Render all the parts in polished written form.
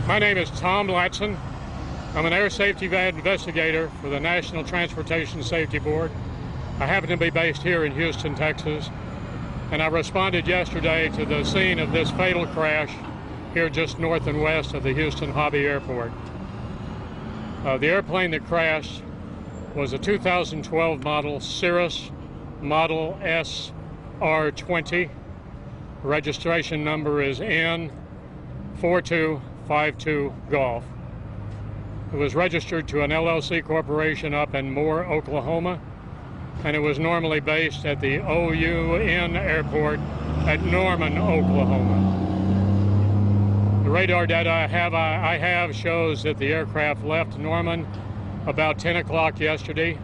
My name is Tom Latson. I'm an air safety investigator for the National Transportation Safety Board. I happen to be based here in Houston, Texas, and I responded yesterday to the scene of this fatal crash here just north and west of the Houston Hobby Airport. The airplane that crashed was a 2012 model Cirrus Model SR20. Registration number is N4252 Golf. It was registered to an LLC corporation up in Moore, Oklahoma, and it was normally based at the OUN airport at Norman, Oklahoma. The radar data I have shows that the aircraft left Norman about 10 o'clock yesterday,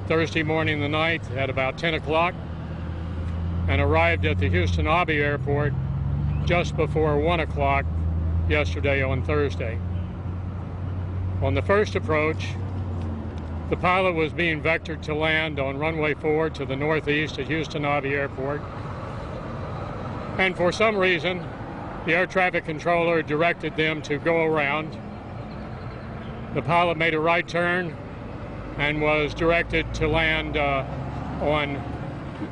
Thursday morning the 9th at about 10 o'clock, and arrived at the Houston Hobby Airport just before 1 o'clock yesterday on Thursday. On the first approach, the pilot was being vectored to land on runway 4 to the northeast at Houston Hobby Airport. And for some reason, the air traffic controller directed them to go around. The pilot made a right turn and was directed to land on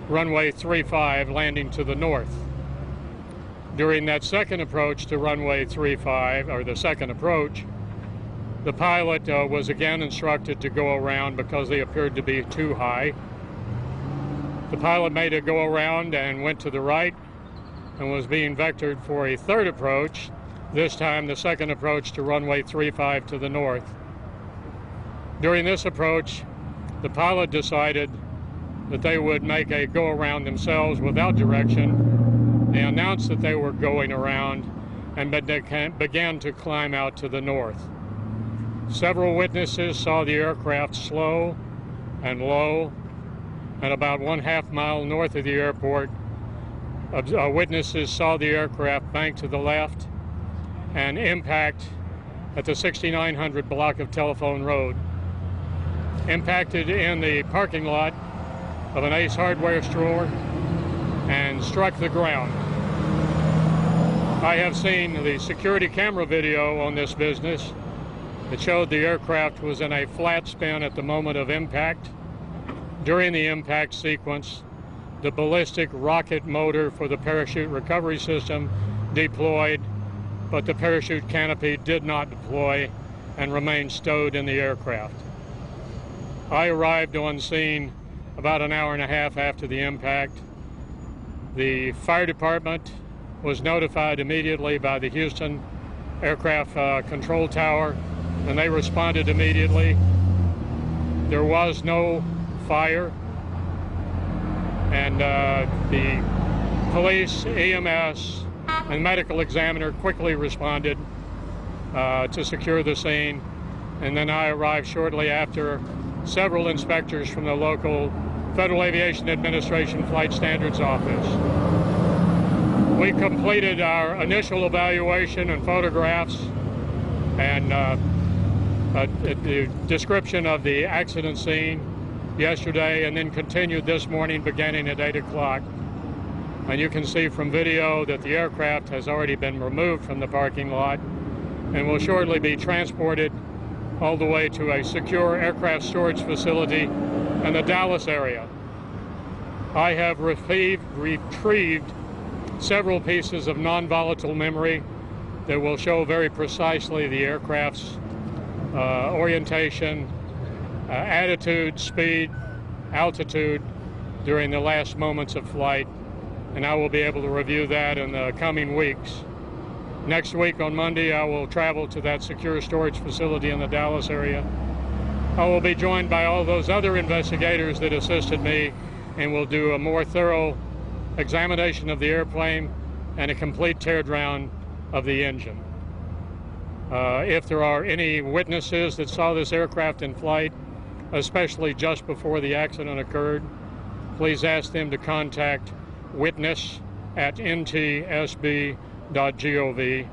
runway 35, landing to the north. During that second approach to runway 35, or the second approach, the pilot was again instructed to go around because they appeared to be too high. The pilot made a go around and went to the right and was being vectored for a third approach, this time the second approach to runway 35 to the north. During this approach, the pilot decided that they would make a go around themselves without direction. They announced that they were going around and began to climb out to the north. Several witnesses saw the aircraft slow and low, and about 1/2 mile north of the airport, witnesses saw the aircraft bank to the left and impact at the 6900 block of Telephone Road. Impacted in the parking lot of an Ace Hardware store and struck the ground. I have seen the security camera video on this business that showed the aircraft was in a flat spin at the moment of impact. During the impact sequence, the ballistic rocket motor for the parachute recovery system deployed, but the parachute canopy did not deploy and remained stowed in the aircraft. I arrived on scene about an hour and a half after the impact. The fire department was notified immediately by the Houston Aircraft Control Tower, and they responded immediately. There was no fire, and the police, EMS, and medical examiner quickly responded to secure the scene, and then I arrived shortly after. Several inspectors from the local Federal Aviation Administration Flight Standards Office. We completed our initial evaluation and photographs and the description of the accident scene yesterday, and then continued this morning beginning at 8 o'clock. And you can see from video that the aircraft has already been removed from the parking lot and will shortly be transported all the way to a secure aircraft storage facility in the Dallas area. I have retrieved several pieces of non-volatile memory that will show very precisely the aircraft's orientation, attitude, speed, altitude during the last moments of flight, and I will be able to review that in the coming weeks. Next week on Monday, I will travel to that secure storage facility in the Dallas area. I will be joined by all those other investigators that assisted me, and will do a more thorough examination of the airplane and a complete teardown of the engine. If there are any witnesses that saw this aircraft in flight, especially just before the accident occurred, please ask them to contact witness@ntsb.gov.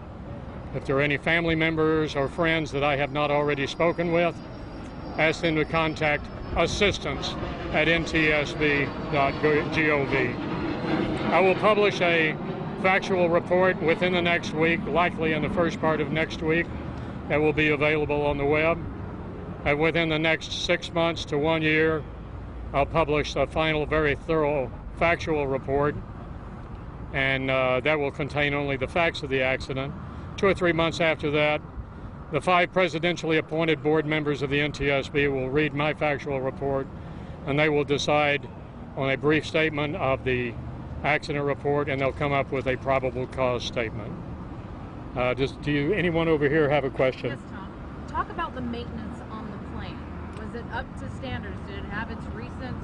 If there are any family members or friends that I have not already spoken with, ask them to contact assistance@ntsb.gov. I will publish a factual report within the next week, likely in the first part of next week, that will be available on the web. And within the next 6 months to 1 year, I'll publish a final, very thorough factual report, and that will contain only the facts of the accident. 2 or 3 months after that, the 5 presidentially appointed board members of the NTSB will read my factual report, and they will decide on a brief statement of the accident report, and they'll come up with a probable cause statement. Anyone over here have a question? Yes, Tom. Talk about the maintenance on the plane. Was it up to standards? Did it have its recent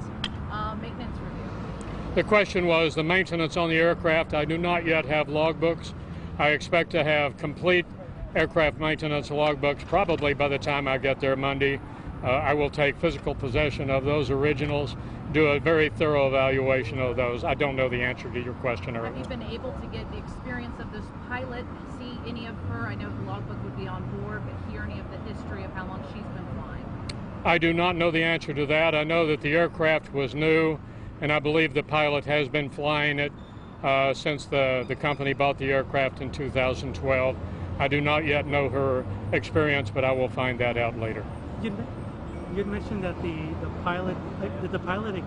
maintenance review? The question was the maintenance on the aircraft. I do not yet have logbooks. I expect to have complete aircraft maintenance logbooks probably by the time I get there Monday. I will take physical possession of those originals, do a very thorough evaluation of those. I don't know the answer to your question earlier. Have you been able to get the experience of this pilot, see any of her? I know the logbook would be on board, but hear any of the history of how long she's been flying? I do not know the answer to that. I know that the aircraft was new, and I believe the pilot has been flying it since the company bought the aircraft in 2012. I do not yet know her experience, but I will find that out later. You had mentioned that the pilot, did the pilot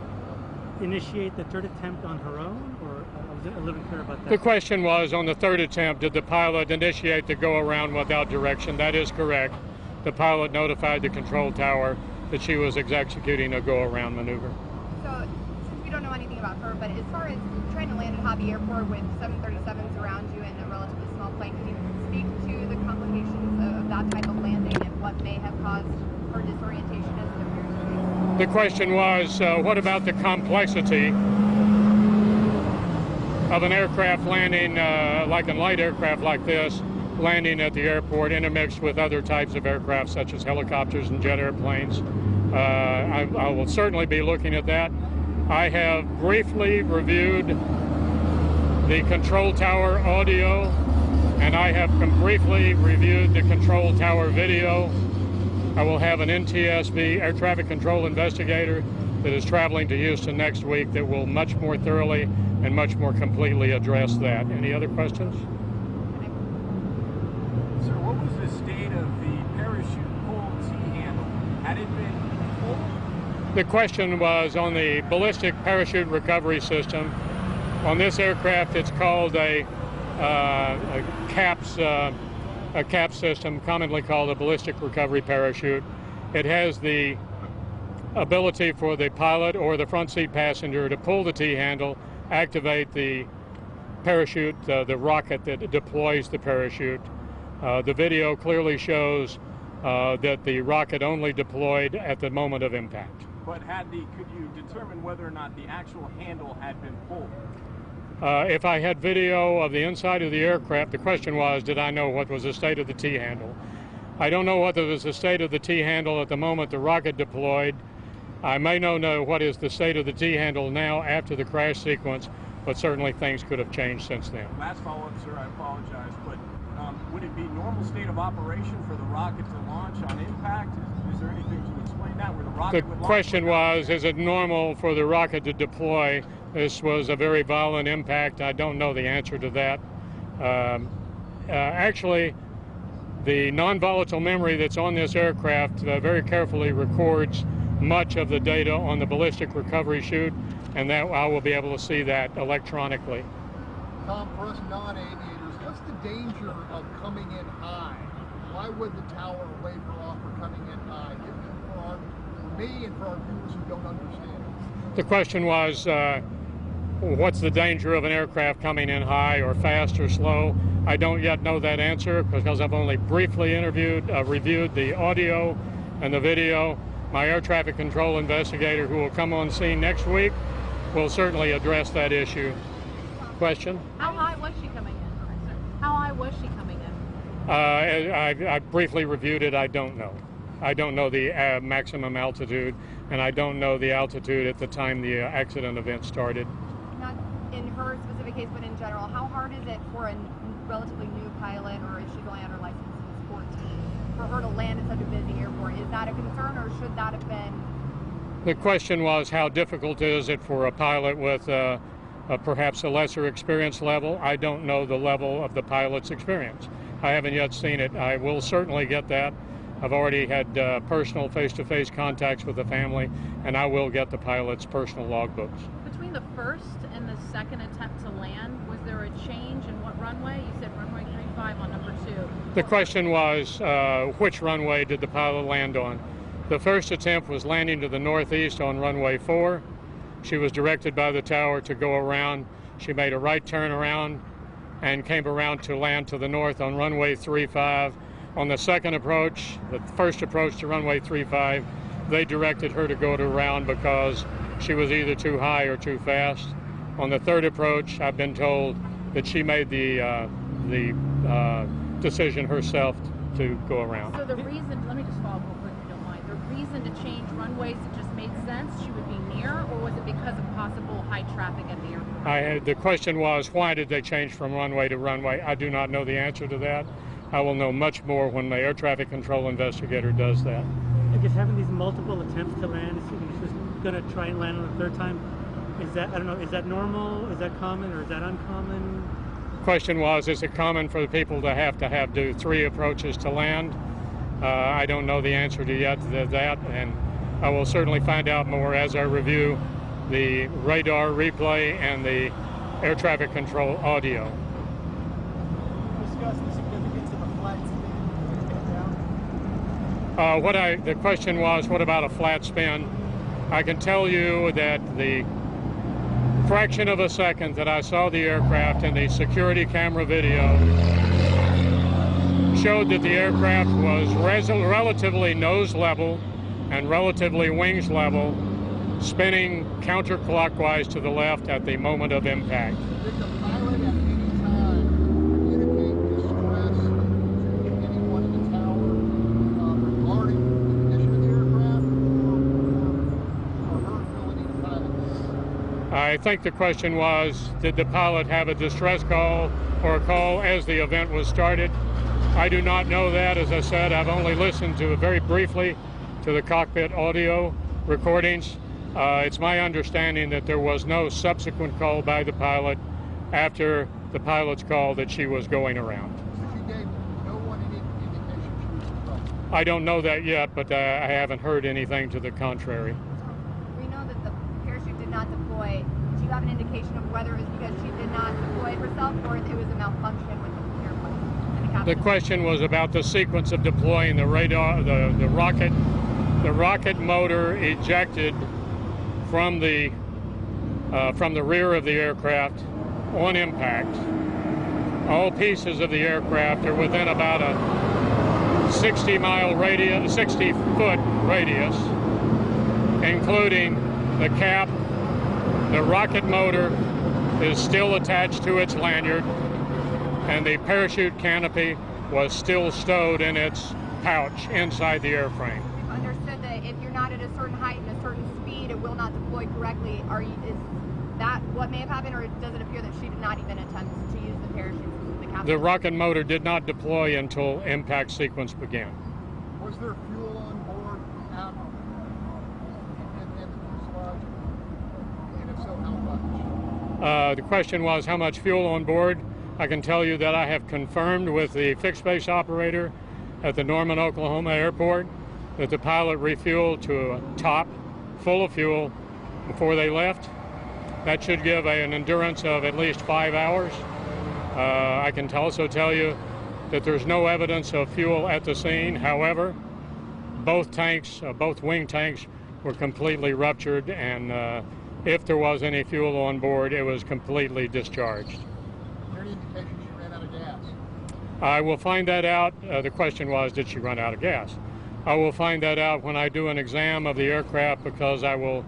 initiate the third attempt on her own, or I was a little clear about that? The question was, on the third attempt, did the pilot initiate the go-around without direction? That is correct. The pilot notified the control tower that she was executing a go-around maneuver. So, since we don't know anything about her, but as far as trying to land at Hobby Airport with 737s around you and a relatively small plane, can you speak to the complications of that type of landing and what may have caused her disorientation as it appears to be? The question was, what about the complexity of an aircraft landing, like a light aircraft like this, landing at the airport intermixed with other types of aircraft such as helicopters and jet airplanes? I will certainly be looking at that. I have briefly reviewed the control tower audio, and I have briefly reviewed the control tower video. I will have an NTSB air traffic control investigator that is traveling to Houston next week that will much more thoroughly and much more completely address that. Any other questions? Sir, what was the state of the parachute pull T-handle? Had it been pulled? The question was on the ballistic parachute recovery system. On this aircraft, it's called a CAP system, commonly called a ballistic recovery parachute. It has the ability for the pilot or the front seat passenger to pull the T-handle, activate the parachute, the rocket that deploys the parachute. The video clearly shows that the rocket only deployed at the moment of impact. But could you determine whether or not the actual handle had been pulled? If I had video of the inside of the aircraft, the question was, did I know what was the state of the T-handle? I don't know what was the state of the T-handle at the moment the rocket deployed. I may know what is the state of the T-handle now after the crash sequence, but certainly things could have changed since then. Last follow-up, sir, I apologize, but would it be normal state of operation for the rocket to launch on impact? Is there anything to explain that, where the rocket would launch? The question was, is it normal for the rocket to deploy? This was a very violent impact. I don't know the answer to that. Actually, the non-volatile memory that's on this aircraft very carefully records much of the data on the ballistic recovery chute, and that I will be able to see that electronically. Tom, for us non-aviators, what's the danger of coming in high? Why would the tower waiver off for coming in high? For me and for our viewers who don't understand. The question was, what's the danger of an aircraft coming in high or fast or slow? I don't yet know that answer because I've only briefly reviewed the audio and the video. My air traffic control investigator, who will come on scene next week, will certainly address that issue. Question? How high was she coming in? How high was she coming in? I briefly reviewed it. I don't know. I don't know the maximum altitude, and I don't know the altitude at the time the accident event started. Not in her specific case, but in general, how hard is it for a relatively new pilot, or is she going on her license since 14, for her to land at such a busy airport? Is that a concern, or should that have been? The question was, how difficult is it for a pilot with perhaps a lesser experience level. I don't know the level of the pilot's experience. I haven't yet seen it. I will certainly get that. I've already had personal face-to-face contacts with the family, and I will get the pilot's personal logbooks. Between the first and the second attempt to land, was there a change in what runway? You said runway 35 on number 2. The question was, which runway did the pilot land on? The first attempt was landing to the northeast on runway 4. She was directed by the tower to go around. She made a right turn around and came around to land to the north on runway 35. On the second approach, the first approach to runway 35, they directed her to go around because she was either too high or too fast. On the third approach, I've been told that she made the decision herself to go around. So the reason, let me just follow up real quick if you don't mind. The reason to change runways, it just made sense? She would be near, or was it because of possible high traffic at the airport? The question was, why did they change from runway to runway? I do not know the answer to that. I will know much more when the air traffic control investigator does that. I guess having these multiple attempts to land, assuming she's going to try and land on the third time, is that, I don't know, is that normal, is that common, or is that uncommon? Question was, is it common for the people to do 3 approaches to land? I don't know the answer to that, and I will certainly find out more as I review the radar replay and the air traffic control audio. Discuss the significance of a flat spin. The question was, what about a flat spin? I can tell you that the fraction of a second that I saw the aircraft in the security camera video showed that the aircraft was relatively nose level and relatively wings level, spinning counterclockwise to the left at the moment of impact. Did the pilot at any time communicate distress to anyone in the tower regarding the condition of the aircraft or her ability to pilot? I think the question was, did the pilot have a distress call or a call as the event was started? I do not know that. As I said, I've only listened to very briefly to the cockpit audio recordings. It's my understanding that there was no subsequent call by the pilot after the pilot's call that she was going around. So she gave no one any indication she was in trouble? I don't know that yet, but I haven't heard anything to the contrary. We know that the parachute did not deploy. Do you have an indication of whether it was because she did not deploy herself or it was a malfunction with the airplane and the captain? The question was about the sequence of deploying the radar, the rocket. The rocket motor ejected from the rear of the aircraft on impact. All pieces of the aircraft are within about a 60-foot radius, including the cap. The rocket motor is still attached to its lanyard, and the parachute canopy was still stowed in its pouch inside the airframe. We've understood that if you're not at a certain height and a certain speed, it will not deploy correctly. Is that what may have happened, or does it appear that she did not even attempt to use the parachute? The captain? The rocket motor did not deploy until impact sequence began. Was there fuel on board in the fuselage? And if so, how much? The question was how much fuel on board. I can tell you that I have confirmed with the fixed base operator at the Norman, Oklahoma airport that the pilot refueled to a top full of fuel before they left. That should give an endurance of at least 5 hours. I can also tell you that there's no evidence of fuel at the scene. However, both wing tanks were completely ruptured, and if there was any fuel on board, it was completely discharged. Is there any indication she ran out of gas? I will find that out. The question was, did she run out of gas? I will find that out when I do an exam of the aircraft, because I will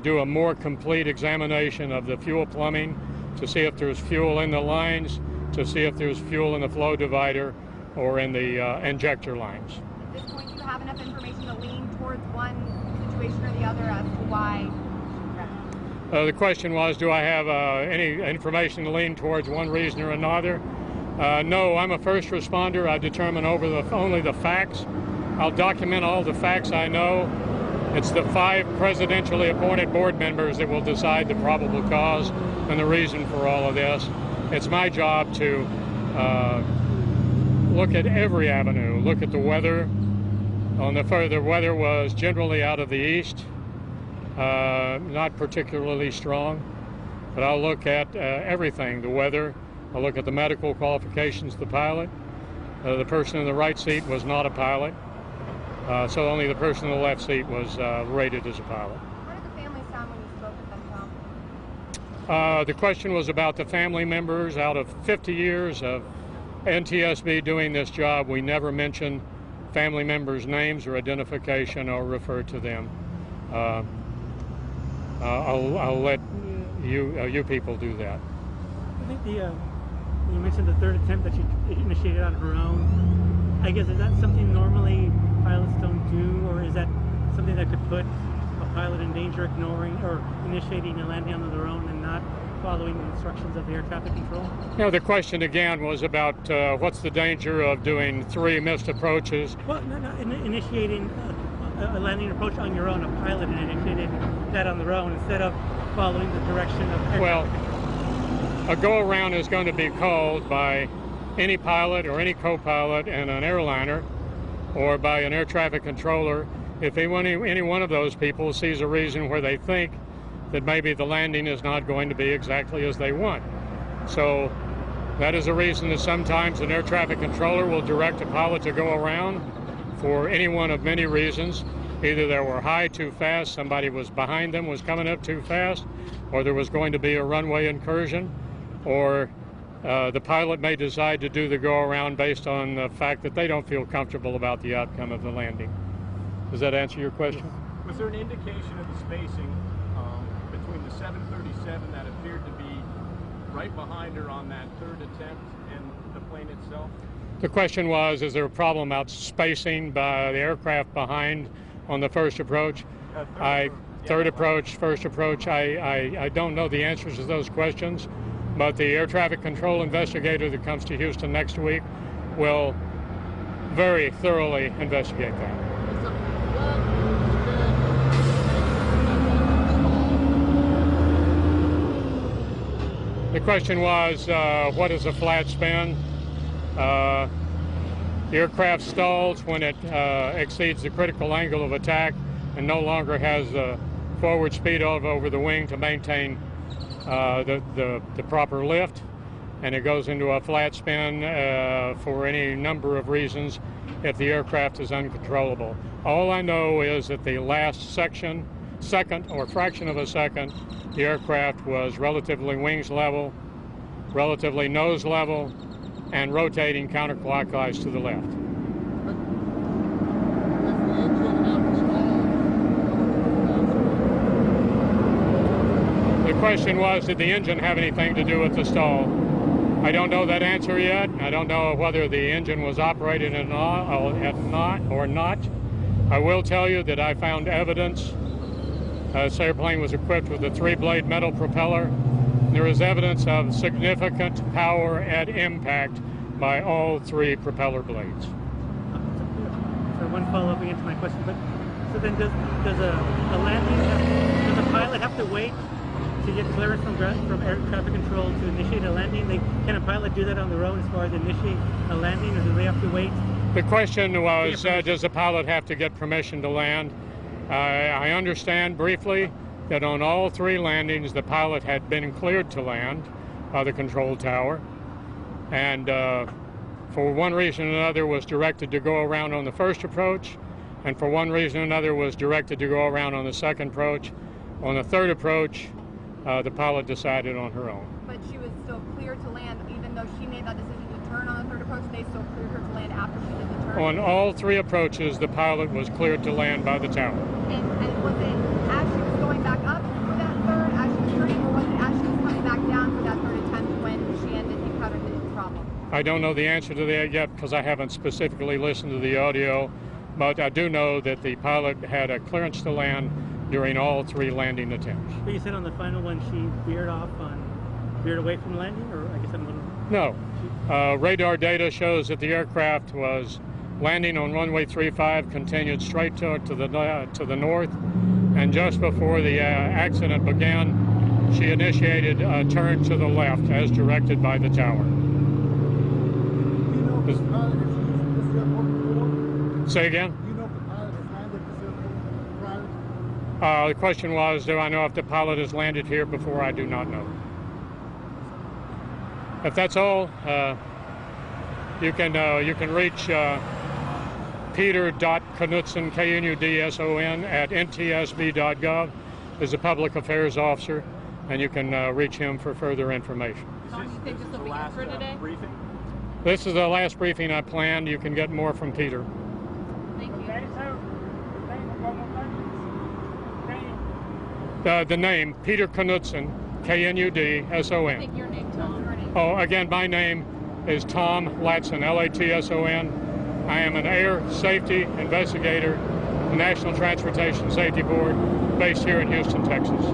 do a more complete examination of the fuel plumbing to see if there's fuel in the lines, to see if there's fuel in the flow divider or in the injector lines. At this point, do you have enough information to lean towards one situation or the other as to why she crashed? The question was, do I have any information to lean towards one reason or another? No, I'm a first responder. I determine only the facts. I'll document all the facts I know, It's the 5 presidentially appointed board members that will decide the probable cause and the reason for all of this. It's my job to look at every avenue, look at the weather. The weather was generally out of the east, not particularly strong, but I'll look at everything, the weather. I'll look at the medical qualifications of the pilot. The person in the right seat was not a pilot, so only the person in the left seat was rated as a pilot. How did the family sound when you spoke with them, Tom? The question was about the family members. Out of 50 years of NTSB doing this job, we never mention family members' names or identification or refer to them. I'll let you people do that. I think you mentioned the third attempt that she initiated on her own. I guess, is that something normally pilots don't do, or is that something that could put a pilot in danger, ignoring or initiating a landing on their own and not following the instructions of the air traffic control? No, the question again was about what's the danger of doing 3 missed approaches. Well, initiating a landing approach on your own. A pilot initiated that on their own instead of following the direction of air traffic control. A go-around is going to be called by any pilot or any co-pilot in an airliner, or by an air traffic controller if any one of those people sees a reason where they think that maybe the landing is not going to be exactly as they want. So that is a reason that sometimes an air traffic controller will direct a pilot to go around for any one of many reasons. Either they were high too fast, somebody was behind them, was coming up too fast, or there was going to be a runway incursion, or the pilot may decide to do the go-around based on the fact that they don't feel comfortable about the outcome of the landing. Does that answer your question? Was there an indication of the spacing between the 737 that appeared to be right behind her on that third attempt and the plane itself? The question was, is there a problem about spacing by the aircraft behind on the first approach? Third approach, first approach, I don't know the answers to those questions, but the air traffic control investigator that comes to Houston next week will very thoroughly investigate that. The question was, what is a flat spin? The aircraft stalls when it exceeds the critical angle of attack and no longer has the forward speed over the wing to maintain the proper lift, and it goes into a flat spin for any number of reasons if the aircraft is uncontrollable. All I know is that the last second or fraction of a second, the aircraft was relatively wings level, relatively nose level, and rotating counterclockwise to the left. The question was, did the engine have anything to do with the stall? I don't know that answer yet. I don't know whether the engine was operated or not. I will tell you that I found evidence. This airplane was equipped with a 3-blade metal propeller. There is evidence of significant power at impact by all 3 propeller blades. So one follow-up again to my question, but so then does a pilot have to wait to get clearance from air traffic control to initiate a landing? Can a pilot do that on their own as far as initiate a landing, or do they have to wait? The question was, does the pilot have to get permission to land? I understand briefly that on all 3 landings, the pilot had been cleared to land by the control tower, and for one reason or another was directed to go around on the first approach, and for one reason or another was directed to go around on the second approach. On the third approach, the pilot decided on her own. But she was still clear to land, even though she made that decision to turn on the third approach, they still cleared her to land after she did the turn? On all 3 approaches, the pilot was cleared to land by the tower. And was it as she was going back up for that third, as she was turning, or was it as she was coming back down for that third attempt when she encountered the problem? I don't know the answer to that yet because I haven't specifically listened to the audio, but I do know that the pilot had a clearance to land during all 3 landing attempts. But you said on the final one she veered away from landing, or I guess I'm a little... No. Radar data shows that the aircraft was landing on runway 35, continued straight to the north, and just before the accident began, she initiated a turn to the left as directed by the tower. You know if the pilot has used this airport before? Say again? You know if the pilot has landed this airport prior? The question was, do I know if the pilot has landed here before? I do not know. If that's all, you can reach Peter.Knudson, Knudson, at NTSB.gov. Is a public affairs officer, and you can reach him for further information. Tom, you think this will be it for today? Briefing? This is the last briefing I planned. You can get more from Peter. Thank you. The name, Peter Knudson, Knudson. I think your name, Tom. Her name. Oh, again, my name is Tom Latson, Latson. I am an air safety investigator, the National Transportation Safety Board, based here in Houston, Texas.